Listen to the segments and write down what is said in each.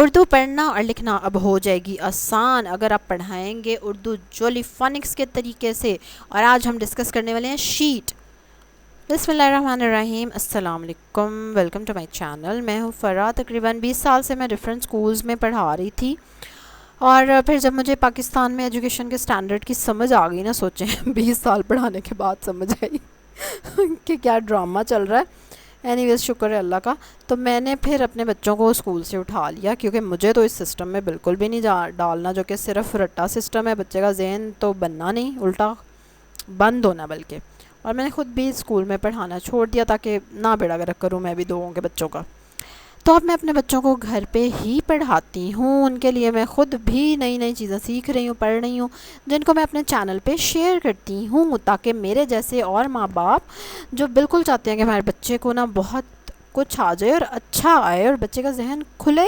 उर्दू पढ़ना और लिखना अब हो जाएगी आसान अगर आप पढ़ाएंगे उर्दू जोली फोनिक्स के तरीके से। और आज हम डिस्कस करने वाले हैं शीट। बिस्मिल्लाहिर्रहमानिर्रहीम, अस्सलाम वालेकुम, वेलकम टू माय चैनल। मैं हूँ फ़रा। तकरीबन 20 साल से मैं डिफरेंट स्कूल्स में पढ़ा रही थी और फिर जब मुझे पाकिस्तान में एजुकेशन के स्टैंडर्ड की समझ आ गई ना, सोचें 20 साल पढ़ाने के बाद समझ आई कि क्या ड्रामा चल रहा है। एनीवेज, शुक्र है अल्लाह का। तो मैंने फिर अपने बच्चों को स्कूल से उठा लिया क्योंकि मुझे तो इस सिस्टम में बिल्कुल भी नहीं डालना जो कि सिर्फ रट्टा सिस्टम है। बच्चे का जहन तो बनना नहीं, उल्टा बंद होना बल्कि। और मैंने ख़ुद भी स्कूल में पढ़ाना छोड़ दिया ताकि ना बेड़ा गर्क करूँ मैं भी लोगों के बच्चों का। तो अब मैं अपने बच्चों को घर पे ही पढ़ाती हूँ। उनके लिए मैं ख़ुद भी नई नई चीज़ें सीख रही हूँ, पढ़ रही हूँ, जिनको मैं अपने चैनल पे शेयर करती हूँ ताकि मेरे जैसे और माँ बाप जो बिल्कुल चाहते हैं कि हमारे बच्चे को ना बहुत कुछ आ जाए और अच्छा आए और बच्चे का जहन खुले,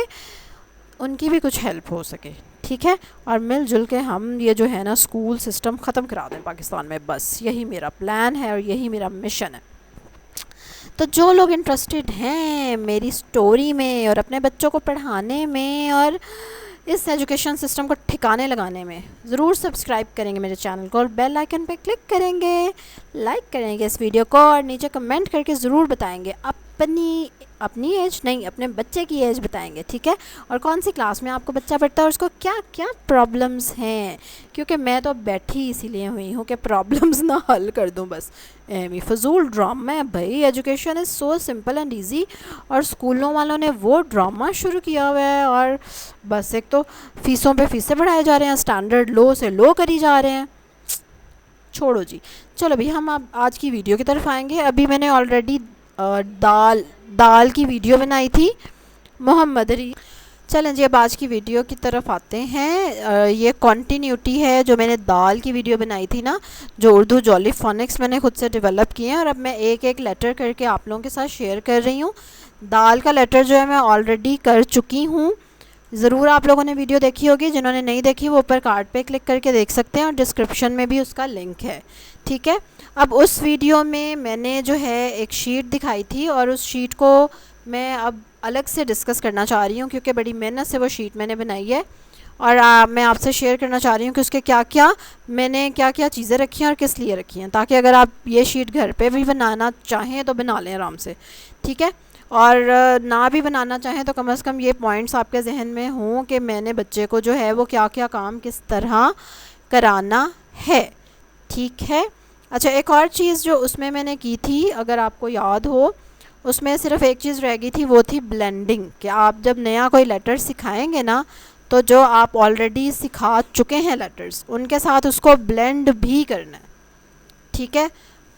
उनकी भी कुछ हेल्प हो सके। ठीक है, और मिलजुल के हम ये जो है ना स्कूल सिस्टम ख़त्म करा दें पाकिस्तान में। बस यही मेरा प्लान है और यही मेरा मिशन है। तो जो लोग इंटरेस्टेड हैं मेरी स्टोरी में और अपने बच्चों को पढ़ाने में और इस एजुकेशन सिस्टम को ठिकाने लगाने में, ज़रूर सब्सक्राइब करेंगे मेरे चैनल को और बेल आइकन पे क्लिक करेंगे, लाइक करेंगे इस वीडियो को और नीचे कमेंट करके ज़रूर बताएंगे अपनी एज नहीं, अपने बच्चे की एज बताएंगे। ठीक है, और कौन सी क्लास में आपको बच्चा पढ़ता है और उसको क्या क्या प्रॉब्लम्स हैं, क्योंकि मैं तो बैठी इसीलिए हुई हूँ कि प्रॉब्लम्स ना हल कर दूँ। बस एमी फजूल ड्रामा है भाई। Education is so simple and easy और स्कूलों वालों ने वो ड्रामा शुरू किया हुआ है और बस एक तो फ़ीसों पे फ़ीसें बढ़ाए जा रहे हैं, स्टैंडर्ड लो से लो करी जा रहे हैं। छोड़ो जी, चलो अभी हम अब आज की वीडियो की तरफ आएंगे। अभी मैंने ऑलरेडी दाल की वीडियो बनाई थी मोहम्मद अली। चलें जी, अब आज की वीडियो की तरफ आते हैं। ये कॉन्टीन्यूटी है जो मैंने दाल की वीडियो बनाई थी ना, जो उर्दू जॉली फोनिक्स मैंने खुद से डेवलप किए हैं और अब मैं एक एक लेटर करके आप लोगों के साथ शेयर कर रही हूँ। दाल का लेटर जो है मैं ऑलरेडी कर चुकी हूँ, ज़रूर आप लोगों ने वीडियो देखी होगी। जिन्होंने नहीं देखी वो ऊपर कार्ड पे क्लिक करके देख सकते हैं और डिस्क्रिप्शन में भी उसका लिंक है। ठीक है, अब उस वीडियो में मैंने जो है एक शीट दिखाई थी और उस शीट को मैं अब अलग से डिस्कस करना चाह रही हूँ क्योंकि बड़ी मेहनत से वो शीट मैंने बनाई है और मैं आपसे शेयर करना चाह रही हूँ कि उसके मैंने क्या क्या चीज़ें रखी हैं और किस लिए रखी हैं, ताकि अगर आप ये शीट घर पे भी बनाना चाहें तो बना लें आराम से। ठीक है, और ना भी बनाना चाहें तो कम से कम ये पॉइंट्स आपके जहन में हों कि मैंने बच्चे को जो है वो क्या क्या काम किस तरह कराना है। ठीक है, अच्छा एक और चीज़ जो उसमें मैंने की थी, अगर आपको याद हो, उसमें सिर्फ एक चीज़ रह गई थी, वो थी ब्लेंडिंग। कि आप जब नया कोई लेटर सिखाएंगे ना तो जो आप ऑलरेडी सिखा चुके हैं लेटर्स उनके साथ उसको ब्लेंड भी करना है। ठीक है,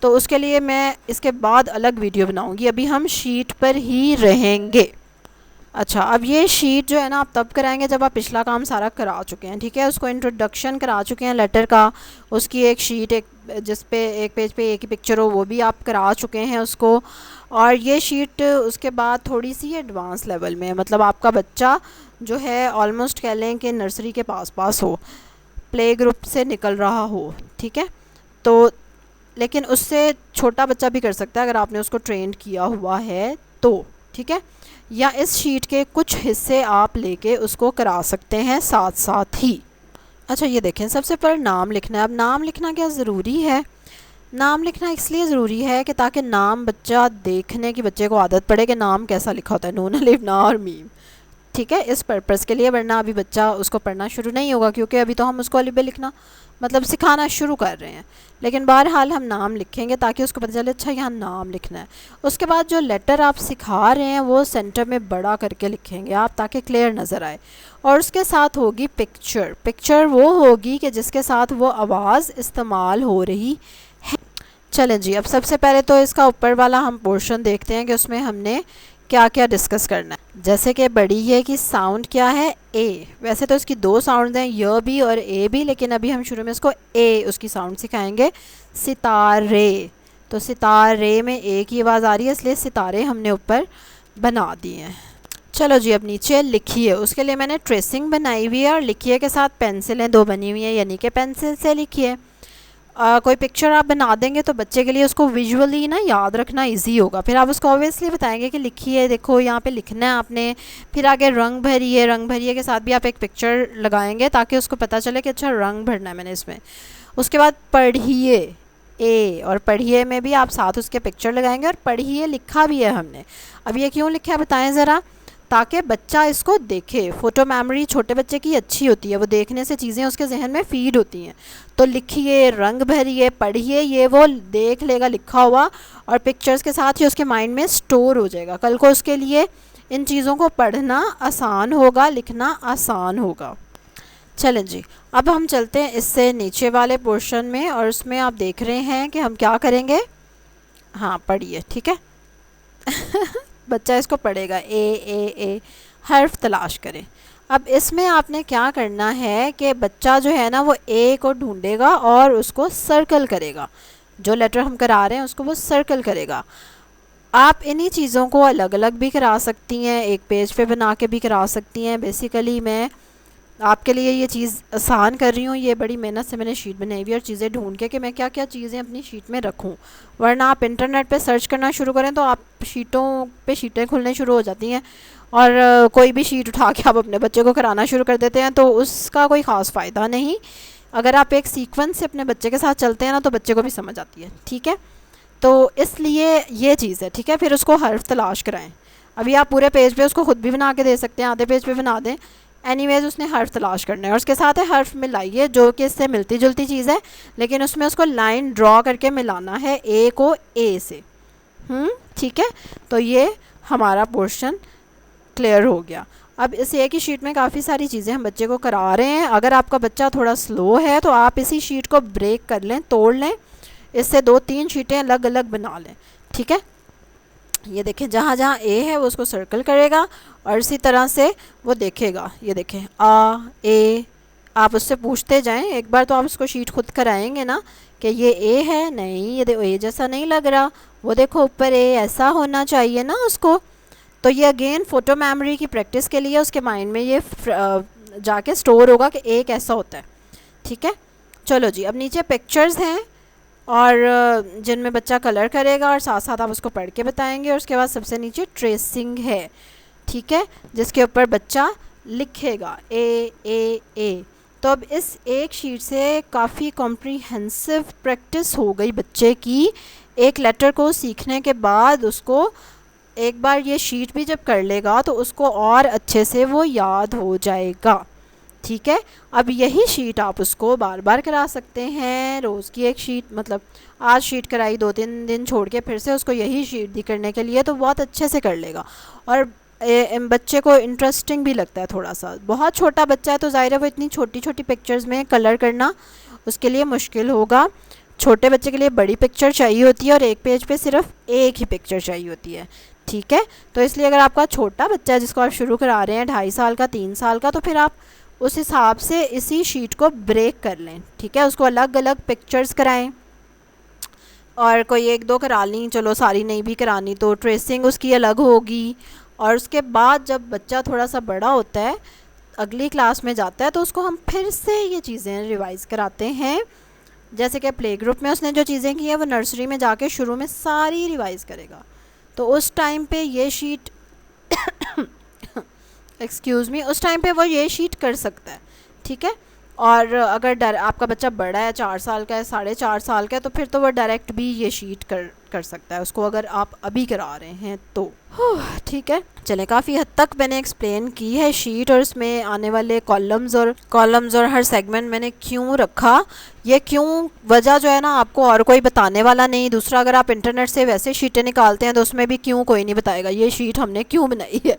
तो उसके लिए मैं इसके बाद अलग वीडियो बनाऊंगी, अभी हम शीट पर ही रहेंगे। अच्छा, अब ये शीट जो है ना आप तब कराएंगे जब आप पिछला काम सारा करा चुके हैं। ठीक है, उसको इंट्रोडक्शन करा चुके हैं लेटर का, उसकी एक शीट एक जिस पे एक पेज पे एक ही पिक्चर हो वो भी आप करा चुके हैं उसको। और ये शीट उसके बाद थोड़ी सी एडवांस लेवल में, मतलब आपका बच्चा जो है ऑलमोस्ट कह लें कि नर्सरी के पास हो, प्ले ग्रुप से निकल रहा हो। ठीक है, तो लेकिन उससे छोटा बच्चा भी कर सकता है अगर आपने उसको ट्रेंड किया हुआ है तो। ठीक है, या इस शीट के कुछ हिस्से आप लेके उसको करा सकते हैं साथ साथ ही। अच्छा ये देखें, सबसे पहले नाम लिखना है। अब नाम लिखना क्या ज़रूरी है? नाम लिखना इसलिए ज़रूरी है कि ताकि नाम बच्चा देखने की बच्चे को आदत पड़े कि नाम कैसा लिखा होता है, नून अलिफ ना और मीम। ठीक है, इस पर्पज़ के लिए, वरना अभी बच्चा उसको पढ़ना शुरू नहीं होगा क्योंकि अभी तो हम उसको अलिफ बे लिखना मतलब सिखाना शुरू कर रहे हैं। लेकिन बहरहाल हम नाम लिखेंगे ताकि उसको पता चले अच्छा यहाँ नाम लिखना है। उसके बाद जो लेटर आप सिखा रहे हैं वो सेंटर में बड़ा करके लिखेंगे आप ताकि क्लियर नज़र आए। और उसके साथ होगी पिक्चर वो होगी कि जिसके साथ वो आवाज़ इस्तेमाल हो रही है। चलें जी, अब सबसे पहले तो इसका ऊपर वाला हम पोर्शन देखते हैं कि उसमें हमने क्या क्या डिस्कस करना है। जैसे कि बड़ी है कि साउंड क्या है, ए। वैसे तो इसकी दो साउंड हैं, य भी और ए भी, लेकिन अभी हम शुरू में इसको ए उसकी साउंड सिखाएंगे। सितारे, तो सितारे में ए की आवाज़ आ रही है इसलिए सितारे हमने ऊपर बना दिए हैं। चलो जी, अब नीचे लिखिए। उसके लिए मैंने ट्रेसिंग बनाई हुई है और लिखिए के साथ पेंसिलें दो बनी हुई हैं, यानी कि पेंसिल से लिखिए। कोई पिक्चर आप बना देंगे तो बच्चे के लिए उसको विजुअली ना याद रखना इजी होगा। फिर आप उसको ऑब्वियसली बताएंगे कि लिखिए, देखो यहाँ पे लिखना है आपने। फिर आगे रंग भरिए, रंग भरिए के साथ भी आप एक पिक्चर लगाएंगे ताकि उसको पता चले कि अच्छा रंग भरना है मैंने इसमें। उसके बाद पढ़िए, ए और पढ़िए में भी आप साथ उसके पिक्चर लगाएंगे, और पढ़िए लिखा भी है हमने। अब ये क्यों लिखा है बताएं ज़रा, ताकि बच्चा इसको देखे। फ़ोटो मेमोरी छोटे बच्चे की अच्छी होती है, वो देखने से चीज़ें उसके जहन में फीड होती हैं। तो लिखिए, रंग भरिए, पढ़िए, ये वो देख लेगा लिखा हुआ, और पिक्चर्स के साथ ही उसके माइंड में स्टोर हो जाएगा। कल को उसके लिए इन चीज़ों को पढ़ना आसान होगा, लिखना आसान होगा। चलें जी, अब हम चलते हैं इससे नीचे वाले पोर्शन में, और उसमें आप देख रहे हैं कि हम क्या करेंगे। हाँ पढ़िए, ठीक है। बच्चा इसको पढ़ेगा, ए हर्फ तलाश करें। अब इसमें आपने क्या करना है कि बच्चा जो है ना वो ए को ढूंढेगा और उसको सर्कल करेगा। जो लेटर हम करा रहे हैं उसको वो सर्कल करेगा। आप इन्हीं चीज़ों को अलग अलग भी करा सकती हैं, एक पेज पे बना के भी करा सकती हैं। बेसिकली मैं आपके लिए ये चीज़ आसान कर रही हूँ। ये बड़ी मेहनत से मैंने शीट बनाई हुई है और चीज़ें ढूंढ के कि मैं क्या क्या चीज़ें अपनी शीट में रखूँ। वरना आप इंटरनेट पे सर्च करना शुरू करें तो आप शीटों पे शीटें खुलने शुरू हो जाती हैं, और कोई भी शीट उठा के आप अपने बच्चे को कराना शुरू कर देते हैं, तो उसका कोई ख़ास फ़ायदा नहीं। अगर आप एक सीक्वेंस से अपने बच्चे के साथ चलते हैं ना तो बच्चे को भी समझ आती है, ठीक है। तो इसलिए ये चीज़ है, ठीक है। फिर उसको हर्फ तलाश कराएं। अभी आप पूरे पेज पे उसको ख़ुद भी बना के दे सकते हैं, आधे पेज पे बना दें। एनीवेज उसने हर्फ तलाश करना है, और उसके साथ है हर्फ मिलाइए, जो कि इससे मिलती जुलती चीज़ है, लेकिन उसमें उसको लाइन ड्रॉ करके मिलाना है ए को ए से। ठीक है। तो ये हमारा पोर्शन क्लियर हो गया। अब इस एक ही शीट में काफ़ी सारी चीज़ें हम बच्चे को करा रहे हैं। अगर आपका बच्चा थोड़ा स्लो है तो आप इसी शीट को ब्रेक कर लें, तोड़ लें, इससे 2-3 शीटें अलग अलग बना लें, ठीक है। ये देखें, जहाँ जहाँ ए है वो उसको सर्कल करेगा, और इसी तरह से वो देखेगा। ये देखें आ ए, आप उससे पूछते जाएं। एक बार तो आप उसको शीट खुद कराएंगे ना कि ये ए है, नहीं ये देखो ए जैसा नहीं लग रहा, वो देखो ऊपर ए ऐसा होना चाहिए ना उसको। तो ये अगेन फ़ोटो मेमोरी की प्रैक्टिस के लिए उसके माइंड में ये जाके स्टोर होगा कि ए कैसा होता है, ठीक है। चलो जी, अब नीचे पिक्चर्स हैं और जिनमें बच्चा कलर करेगा, और साथ साथ आप उसको पढ़ के बताएंगे। और उसके बाद सबसे नीचे ट्रेसिंग है, ठीक है, जिसके ऊपर बच्चा लिखेगा ए। तो अब इस एक शीट से काफ़ी कॉम्प्रिहेंसिव प्रैक्टिस हो गई बच्चे की। एक लेटर को सीखने के बाद उसको एक बार ये शीट भी जब कर लेगा तो उसको और अच्छे से वो याद हो जाएगा, ठीक है। अब यही शीट आप उसको बार बार करा सकते हैं। रोज़ की एक शीट, मतलब आज शीट कराई, 2-3 दिन छोड़ के फिर से उसको यही शीट दी करने के लिए, तो बहुत अच्छे से कर लेगा। और बच्चे को इंटरेस्टिंग भी लगता है थोड़ा सा। बहुत छोटा बच्चा है तो ज़ाहिर है वो इतनी छोटी छोटी पिक्चर्स में कलर करना उसके लिए मुश्किल होगा। छोटे बच्चे के लिए बड़ी पिक्चर चाहिए होती है, और एक पेज पे सिर्फ एक ही पिक्चर चाहिए होती है, ठीक है। तो इसलिए अगर आपका छोटा बच्चा है जिसको आप शुरू करा रहे हैं, 2.5 साल का, 3 साल का, तो फिर आप उस हिसाब से इसी शीट को ब्रेक कर लें, ठीक है। उसको अलग अलग पिक्चर्स कराएं, और कोई 1-2 करा ली, चलो सारी नहीं भी करानी तो ट्रेसिंग उसकी अलग होगी। और उसके बाद जब बच्चा थोड़ा सा बड़ा होता है, अगली क्लास में जाता है, तो उसको हम फिर से ये चीज़ें रिवाइज़ कराते हैं। जैसे कि प्ले ग्रुप में उसने जो चीज़ें की हैं वो नर्सरी में जाके शुरू में सारी रिवाइज़ करेगा, तो उस टाइम पे ये शीट एक्सक्यूज़ मी, उस टाइम पे वो ये शीट कर सकता है, ठीक है। और अगर आपका बच्चा बड़ा है, 4 साल का है, 4.5 साल का है, तो फिर तो वो डायरेक्ट भी ये शीट कर सकता है उसको, अगर आप अभी करा रहे हैं तो। ठीक है, चले, काफ़ी हद तक मैंने एक्सप्लेन की है शीट और इसमें आने वाले कॉलम्स और हर सेगमेंट मैंने क्यों रखा। ये क्यों वजह जो है ना आपको और कोई बताने वाला नहीं। दूसरा, अगर आप इंटरनेट से वैसे शीटें निकालते हैं तो उसमें भी क्यों कोई नहीं बताएगा ये शीट हमने क्यों बनाई है,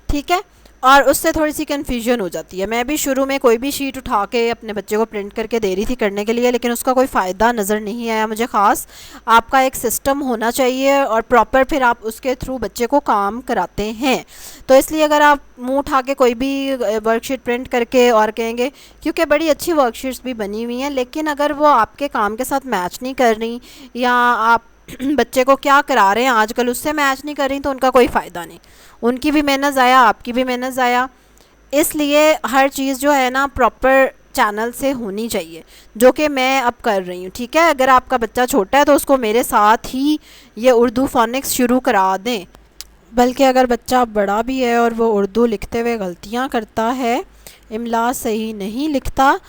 ठीक है। और उससे थोड़ी सी कन्फ्यूजन हो जाती है। मैं भी शुरू में कोई भी शीट उठा के अपने बच्चे को प्रिंट करके दे रही थी करने के लिए, लेकिन उसका कोई फ़ायदा नज़र नहीं आया मुझे ख़ास। आपका एक सिस्टम होना चाहिए और प्रॉपर, फिर आप उसके थ्रू बच्चे को काम कराते हैं। तो इसलिए अगर आप मुंह उठा के कोई भी वर्कशीट प्रिंट करके और कहेंगे, क्योंकि बड़ी अच्छी वर्कशीट्स भी बनी हुई हैं, लेकिन अगर वो आपके काम के साथ मैच नहीं कर रही, या आप बच्चे को क्या करा रहे हैं आजकल उससे मैच नहीं कर रही, तो उनका कोई फ़ायदा नहीं। उनकी भी मेहनत ज़ाया, आपकी भी मेहनत ज़ाया। इसलिए हर चीज़ जो है ना प्रॉपर चैनल से होनी चाहिए, जो कि मैं अब कर रही हूँ। ठीक है, अगर आपका बच्चा छोटा है तो उसको मेरे साथ ही ये उर्दू फोनिक्स शुरू करा दें। बल्कि अगर बच्चा बड़ा भी है और वो उर्दू लिखते हुए गलतियाँ करता है, इमला सही नहीं लिखता,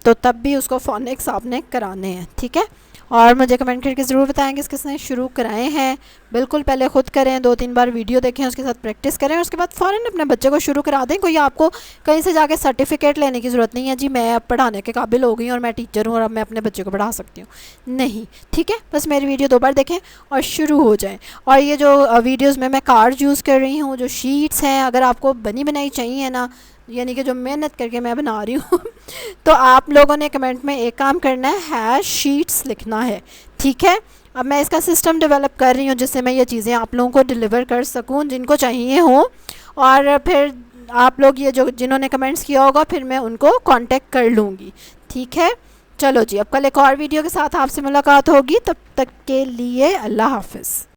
तो तब भी उसको फोनिक्स आपने कराने हैं। ठीक है, और मुझे कमेंट करके ज़रूर बताएं किस किसने शुरू कराए हैं। बिल्कुल पहले ख़ुद करें, 2-3 बार वीडियो देखें, उसके साथ प्रैक्टिस करें, उसके बाद फ़ौरन अपने बच्चे को शुरू करा दें। कोई आपको कहीं से जाके सर्टिफिकेट लेने की ज़रूरत नहीं है जी मैं अब पढ़ाने के काबिल हो गई और मैं टीचर हूँ और अब मैं अपने बच्चे को पढ़ा सकती हूँ, नहीं। ठीक है, बस मेरी वीडियो 2 बार देखें और शुरू हो जाएँ। और ये जो वीडियोज़ में मैं कार्ड यूज़ कर रही हूँ, जो शीट्स हैं, अगर आपको बनी बनाई चाहिए ना, यानी कि जो मेहनत करके मैं बना रही हूँ तो आप लोगों ने कमेंट में एक काम करना है, शीट्स लिखना है। ठीक है, अब मैं इसका सिस्टम डेवलप कर रही हूँ जिससे मैं ये चीज़ें आप लोगों को डिलीवर कर सकूँ जिनको चाहिए हो, और फिर आप लोग ये जो जिन्होंने कमेंट्स किया होगा फिर मैं उनको कांटेक्ट कर लूँगी। ठीक है, चलो जी, अब कल एक और वीडियो के साथ आपसे मुलाकात होगी, तब तक के लिए अल्लाह हाफ़िज़।